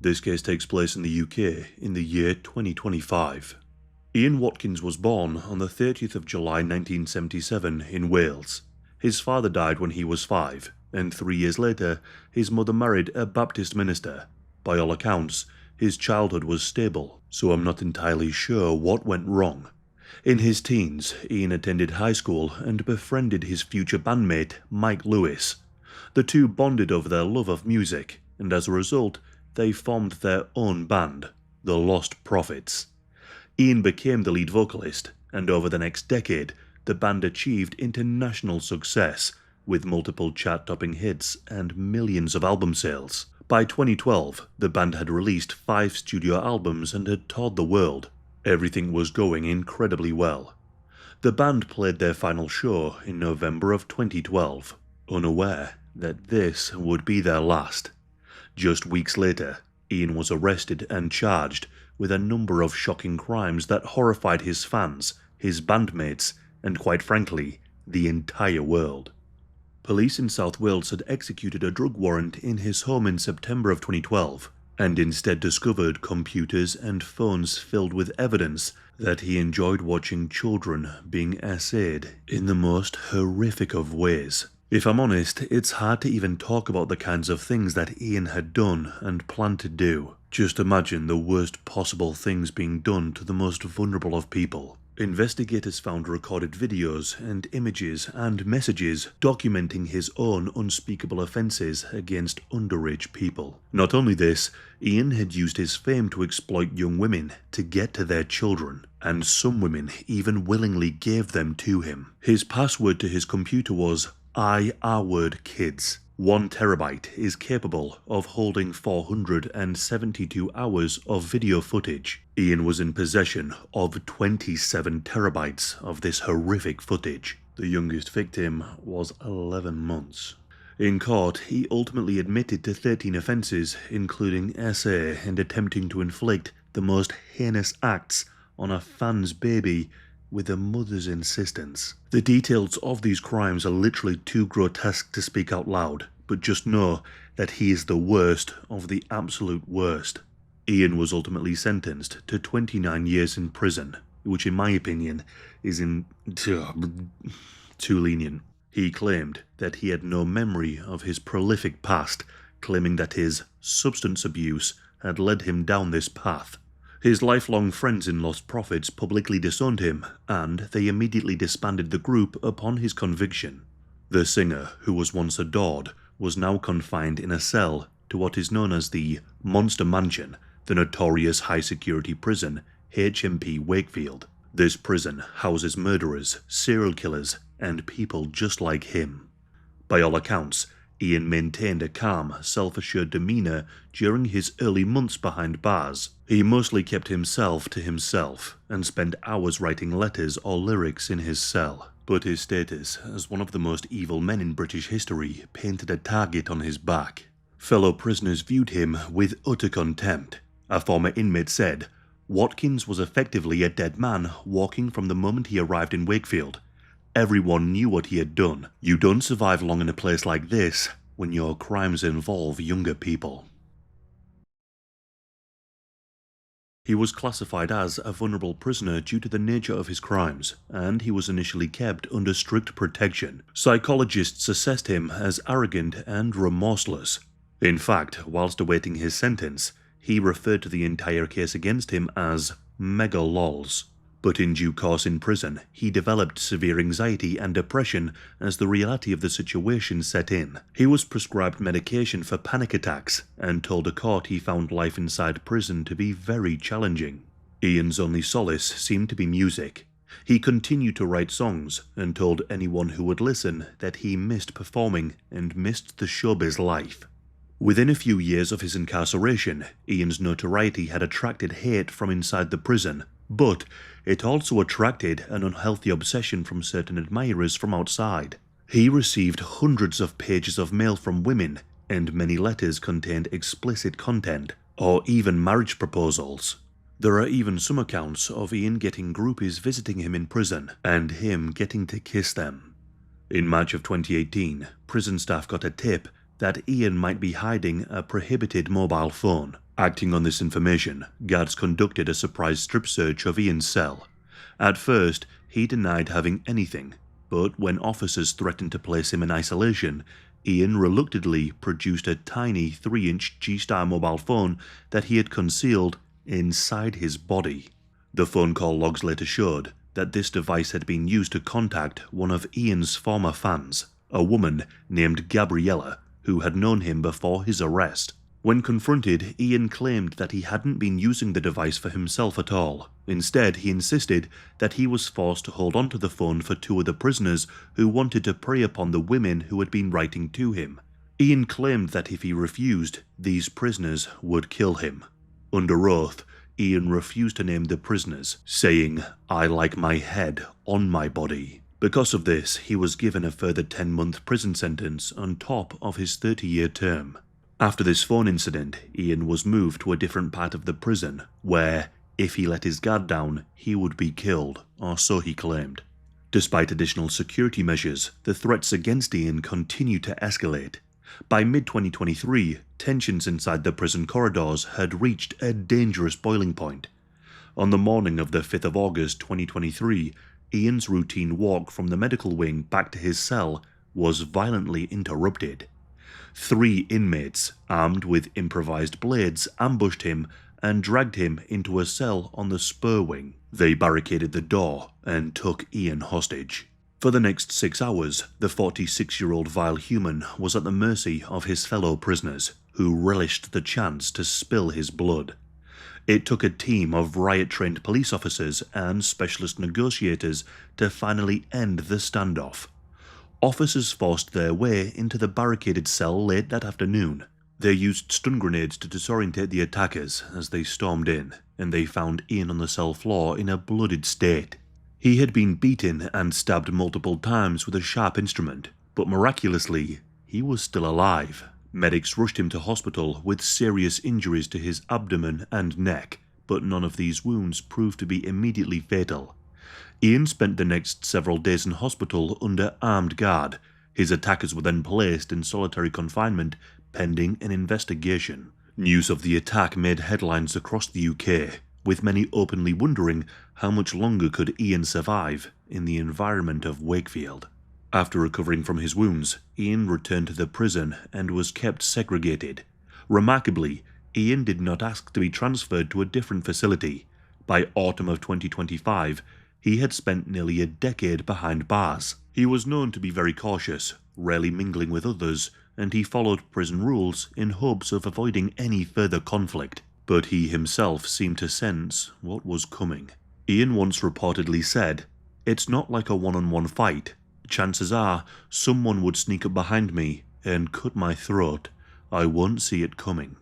This case takes place in the UK in the year 2025. Ian Watkins was born on the 30th of July 1977 in Wales. His father died when he was 5, and 3 years later, his mother married a Baptist minister. By all accounts, his childhood was stable, so I'm not entirely sure what went wrong. In his teens, Ian attended high school and befriended his future bandmate, Mike Lewis. The two bonded over their love of music, and as a result, they formed their own band, the Lostprophets. Ian became the lead vocalist, and over the next decade, the band achieved international success, with multiple chart-topping hits and millions of album sales. By 2012, the band had released 5 studio albums and had toured the world. Everything was going incredibly well. The band played their final show in November of 2012, unaware that this would be their last. Just weeks later, Ian was arrested and charged with a number of shocking crimes that horrified his fans, his bandmates, and quite frankly, the entire world. Police in South Wales had executed a drug warrant in his home in September of 2012, and instead discovered computers and phones filled with evidence that he enjoyed watching children being essayed in the most horrific of ways. If I'm honest, it's hard to even talk about the kinds of things that Ian had done and planned to do. Just imagine the worst possible things being done to the most vulnerable of people. Investigators found recorded videos and images and messages documenting his own unspeakable offences against underage people. Not only this, Ian had used his fame to exploit young women to get to their children, and some women even willingly gave them to him. His password to his computer was IR kids. 1 terabyte is capable of holding 472 hours of video footage. Ian was in possession of 27 terabytes of this horrific footage. The youngest victim was 11 months. In court, he ultimately admitted to 13 offences, including essay and attempting to inflict the most heinous acts on a fan's baby with a mother's insistence. The details of these crimes are literally too grotesque to speak out loud, but just know that he is the worst of the absolute worst. Ian was ultimately sentenced to 29 years in prison, which in my opinion is too lenient. He claimed that he had no memory of his prolific past, claiming that his substance abuse had led him down this path. His lifelong friends in Lostprophets publicly disowned him, and they immediately disbanded the group upon his conviction. The singer, who was once adored, was now confined in a cell to what is known as the Monster Mansion, the notorious high-security prison HMP Wakefield. This prison houses murderers, serial killers, and people just like him. By all accounts, Ian maintained a calm, self-assured demeanour during his early months behind bars. He mostly kept himself to himself and spent hours writing letters or lyrics in his cell. But his status as one of the most evil men in British history painted a target on his back. Fellow prisoners viewed him with utter contempt. A former inmate said, "Watkins was effectively a dead man walking from the moment he arrived in Wakefield. Everyone knew what he had done. You don't survive long in a place like this when your crimes involve younger people." He was classified as a vulnerable prisoner due to the nature of his crimes, and he was initially kept under strict protection. Psychologists assessed him as arrogant and remorseless. In fact, whilst awaiting his sentence, he referred to the entire case against him as MEGALOLZ. But in due course in prison, he developed severe anxiety and depression as the reality of the situation set in. He was prescribed medication for panic attacks and told a court he found life inside prison to be very challenging. Ian's only solace seemed to be music. He continued to write songs and told anyone who would listen that he missed performing and missed the showbiz life. Within a few years of his incarceration, Ian's notoriety had attracted hate from inside the prison, but it also attracted an unhealthy obsession from certain admirers from outside. He received hundreds of pages of mail from women, and many letters contained explicit content, or even marriage proposals. There are even some accounts of Ian getting groupies visiting him in prison, and him getting to kiss them. In March of 2018, prison staff got a tip that Ian might be hiding a prohibited mobile phone. Acting on this information, guards conducted a surprise strip search of Ian's cell. At first, he denied having anything, but when officers threatened to place him in isolation, Ian reluctantly produced a tiny 3-inch G-Star mobile phone that he had concealed inside his body. The phone call logs later showed that this device had been used to contact one of Ian's former fans, a woman named Gabriella, who had known him before his arrest. When confronted, Ian claimed that he hadn't been using the device for himself at all. Instead, he insisted that he was forced to hold onto the phone for 2 other prisoners who wanted to prey upon the women who had been writing to him. Ian claimed that if he refused, these prisoners would kill him. Under oath, Ian refused to name the prisoners, saying, "I like my head on my body." Because of this, he was given a further 10-month prison sentence on top of his 30-year term. After this phone incident, Ian was moved to a different part of the prison, where, if he let his guard down, he would be killed, or so he claimed. Despite additional security measures, the threats against Ian continued to escalate. By mid-2023, tensions inside the prison corridors had reached a dangerous boiling point. On the morning of the 5th of August 2023, Ian's routine walk from the medical wing back to his cell was violently interrupted. 3 inmates, armed with improvised blades, ambushed him and dragged him into a cell on the spur wing. They barricaded the door and took Ian hostage. For the next 6 hours, the 46-year-old vile human was at the mercy of his fellow prisoners, who relished the chance to spill his blood. It took a team of riot-trained police officers and specialist negotiators to finally end the standoff. Officers forced their way into the barricaded cell late that afternoon. They used stun grenades to disorientate the attackers as they stormed in, and they found Ian on the cell floor in a bloodied state. He had been beaten and stabbed multiple times with a sharp instrument, but miraculously, he was still alive. Medics rushed him to hospital with serious injuries to his abdomen and neck, but none of these wounds proved to be immediately fatal. Ian spent the next several days in hospital under armed guard. His attackers were then placed in solitary confinement pending an investigation. News of the attack made headlines across the UK, with many openly wondering how much longer could Ian survive in the environment of Wakefield. After recovering from his wounds, Ian returned to the prison and was kept segregated. Remarkably, Ian did not ask to be transferred to a different facility. By autumn of 2025, he had spent nearly a decade behind bars. He was known to be very cautious, rarely mingling with others, and he followed prison rules in hopes of avoiding any further conflict. But he himself seemed to sense what was coming. Ian once reportedly said, "It's not like a one-on-one fight. Chances are someone would sneak up behind me and cut my throat. I won't see it coming."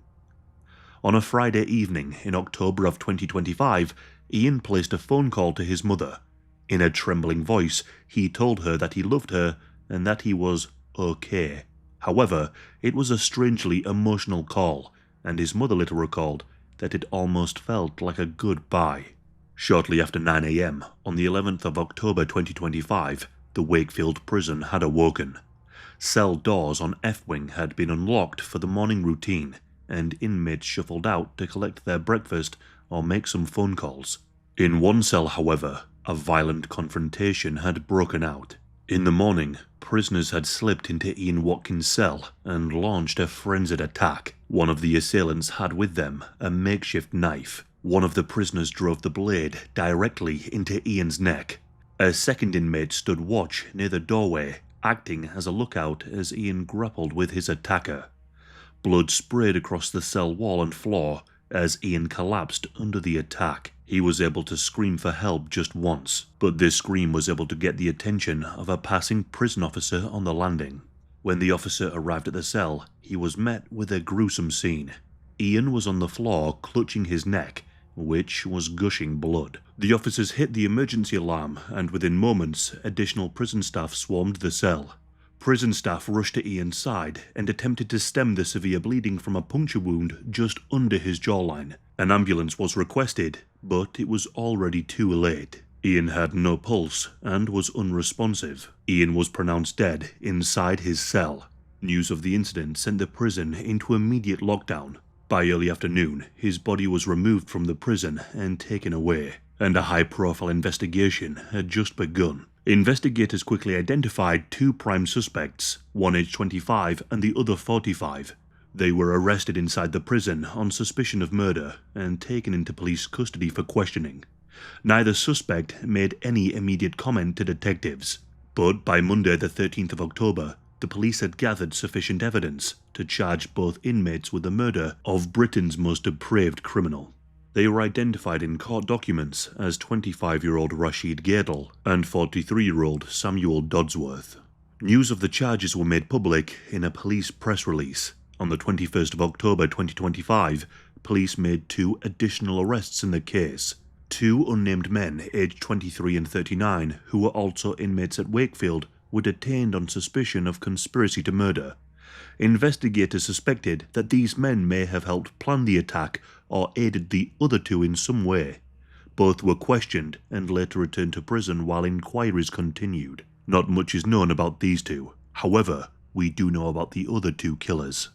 On a Friday evening in October of 2025, Ian placed a phone call to his mother. In a trembling voice, he told her that he loved her and that he was okay. However, it was a strangely emotional call, and his mother later recalled that it almost felt like a goodbye. Shortly after 9 a.m. on the 11th of October 2025, the Wakefield prison had awoken. Cell doors on F-Wing had been unlocked for the morning routine, and inmates shuffled out to collect their breakfast or make some phone calls. In one cell, however, a violent confrontation had broken out. In the morning, prisoners had slipped into Ian Watkins' cell and launched a frenzied attack. One of the assailants had with them a makeshift knife. One of the prisoners drove the blade directly into Ian's neck. A second inmate stood watch near the doorway, acting as a lookout as Ian grappled with his attacker. Blood sprayed across the cell wall and floor as Ian collapsed under the attack. He was able to scream for help just once, but this scream was able to get the attention of a passing prison officer on the landing. When the officer arrived at the cell, he was met with a gruesome scene. Ian was on the floor clutching his neck, which was gushing blood. The officers hit the emergency alarm, and within moments, additional prison staff swarmed the cell. Prison staff rushed to Ian's side and attempted to stem the severe bleeding from a puncture wound just under his jawline. An ambulance was requested, but it was already too late. Ian had no pulse and was unresponsive. Ian was pronounced dead inside his cell. News of the incident sent the prison into immediate lockdown. By early afternoon, his body was removed from the prison and taken away, and a high-profile investigation had just begun. Investigators quickly identified two prime suspects, one aged 25 and the other 45. They were arrested inside the prison on suspicion of murder and taken into police custody for questioning. Neither suspect made any immediate comment to detectives, but by Monday the 13th of October, the police had gathered sufficient evidence to charge both inmates with the murder of Britain's most depraved criminal. They were identified in court documents as 25-year-old Rashid Gadel and 43-year-old Samuel Dodsworth. News of the charges were made public in a police press release. On the 21st of October 2025, police made 2 additional arrests in the case. 2 unnamed men aged 23 and 39 who were also inmates at Wakefield were detained on suspicion of conspiracy to murder. Investigators suspected that these men may have helped plan the attack or aided the other 2 in some way. Both were questioned and later returned to prison while inquiries continued. Not much is known about these 2. However, we do know about the other 2 killers.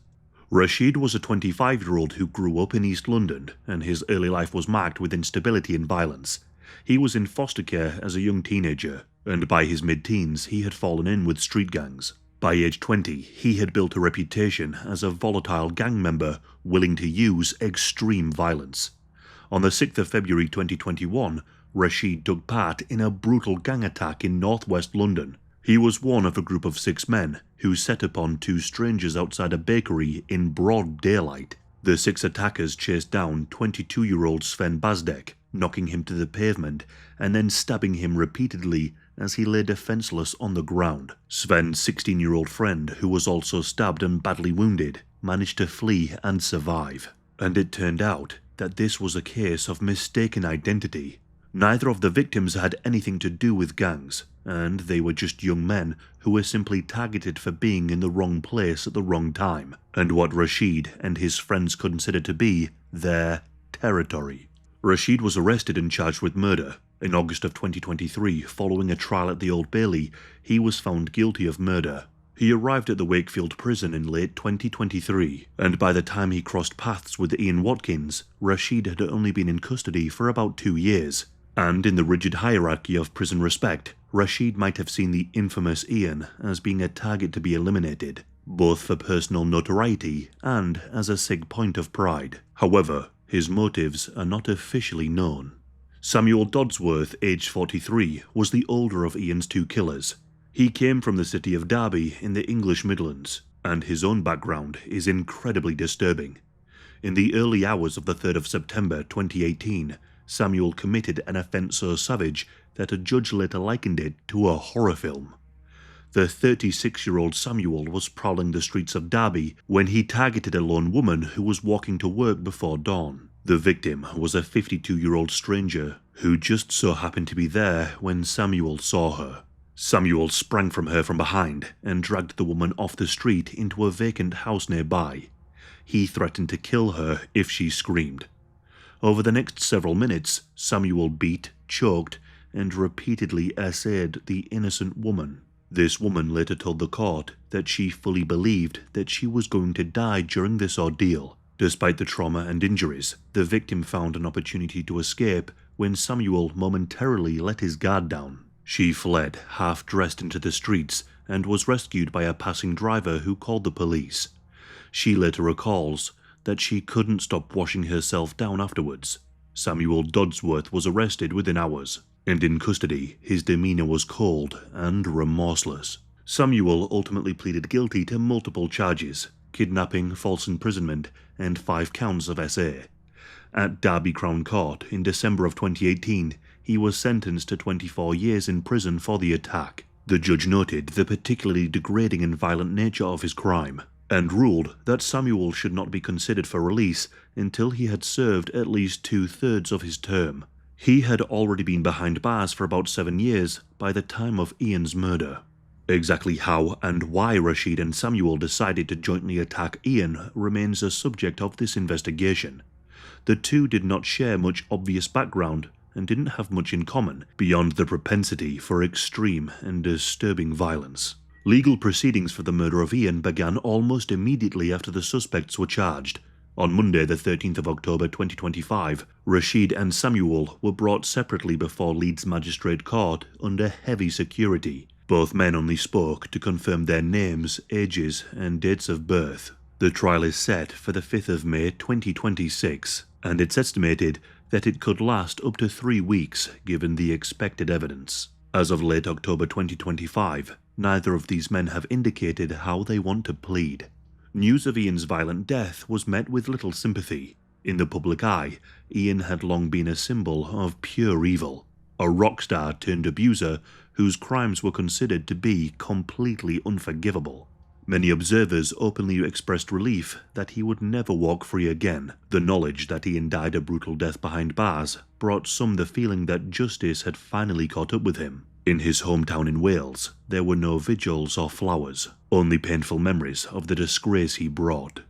Rashid was a 25-year-old who grew up in East London, and his early life was marked with instability and violence. He was in foster care as a young teenager, and by his mid-teens he had fallen in with street gangs. By age 20, he had built a reputation as a volatile gang member willing to use extreme violence. On the 6th of February 2021, Rashid took part in a brutal gang attack in northwest London. He was one of a group of 6 men who set upon 2 strangers outside a bakery in broad daylight. The 6 attackers chased down 22-year-old Sven Bazdek, knocking him to the pavement and then stabbing him repeatedly as he lay defenseless on the ground. Sven's 16-year-old friend, who was also stabbed and badly wounded, managed to flee and survive. And it turned out that this was a case of mistaken identity. Neither of the victims had anything to do with gangs, and they were just young men who were simply targeted for being in the wrong place at the wrong time, and what Rashid and his friends considered to be their territory. Rashid was arrested and charged with murder. In August of 2023, following a trial at the Old Bailey, he was found guilty of murder. He arrived at the Wakefield prison in late 2023, and by the time he crossed paths with Ian Watkins, Rashid had only been in custody for about 2 years. And in the rigid hierarchy of prison respect, Rashid might have seen the infamous Ian as being a target to be eliminated, both for personal notoriety and as a sig point of pride. However, his motives are not officially known. Samuel Dodsworth, aged 43, was the older of Ian's 2 killers. He came from the city of Derby in the English Midlands, and his own background is incredibly disturbing. In the early hours of the 3rd of September 2018, Samuel committed an offence so savage that a judge later likened it to a horror film. The 36-year-old Samuel was prowling the streets of Derby when he targeted a lone woman who was walking to work before dawn. The victim was a 52-year-old stranger who just so happened to be there when Samuel saw her. Samuel sprang from her from behind and dragged the woman off the street into a vacant house nearby. He threatened to kill her if she screamed. Over the next several minutes, Samuel beat, choked, and repeatedly essayed the innocent woman. This woman later told the court that she fully believed that she was going to die during this ordeal. Despite the trauma and injuries, the victim found an opportunity to escape when Samuel momentarily let his guard down. She fled, half-dressed, into the streets and was rescued by a passing driver who called the police. She later recalls that she couldn't stop washing herself down afterwards. Samuel Dodsworth was arrested within hours, and in custody, his demeanour was cold and remorseless. Samuel ultimately pleaded guilty to multiple charges: kidnapping, false imprisonment, and 5 counts of SA. At Derby Crown Court in December of 2018, he was sentenced to 24 years in prison for the attack. The judge noted the particularly degrading and violent nature of his crime, and ruled that Samuel should not be considered for release until he had served at least 2/3 of his term. He had already been behind bars for about 7 years by the time of Ian's murder. Exactly how and why Rashid and Samuel decided to jointly attack Ian remains a subject of this investigation. The two did not share much obvious background and didn't have much in common beyond the propensity for extreme and disturbing violence. Legal proceedings for the murder of Ian began almost immediately after the suspects were charged. On Monday, the 13th of October 2025, Rashid and Samuel were brought separately before Leeds Magistrate Court under heavy security. Both men only spoke to confirm their names, ages, and dates of birth. The trial is set for the 5th of May 2026, and it's estimated that it could last up to 3 weeks given the expected evidence. As of late October 2025, neither of these men have indicated how they want to plead. News of Ian's violent death was met with little sympathy. In the public eye, Ian had long been a symbol of pure evil, a rock star turned abuser whose crimes were considered to be completely unforgivable. Many observers openly expressed relief that he would never walk free again. The knowledge that Ian died a brutal death behind bars brought some the feeling that justice had finally caught up with him. In his hometown in Wales, there were no vigils or flowers, only painful memories of the disgrace he brought.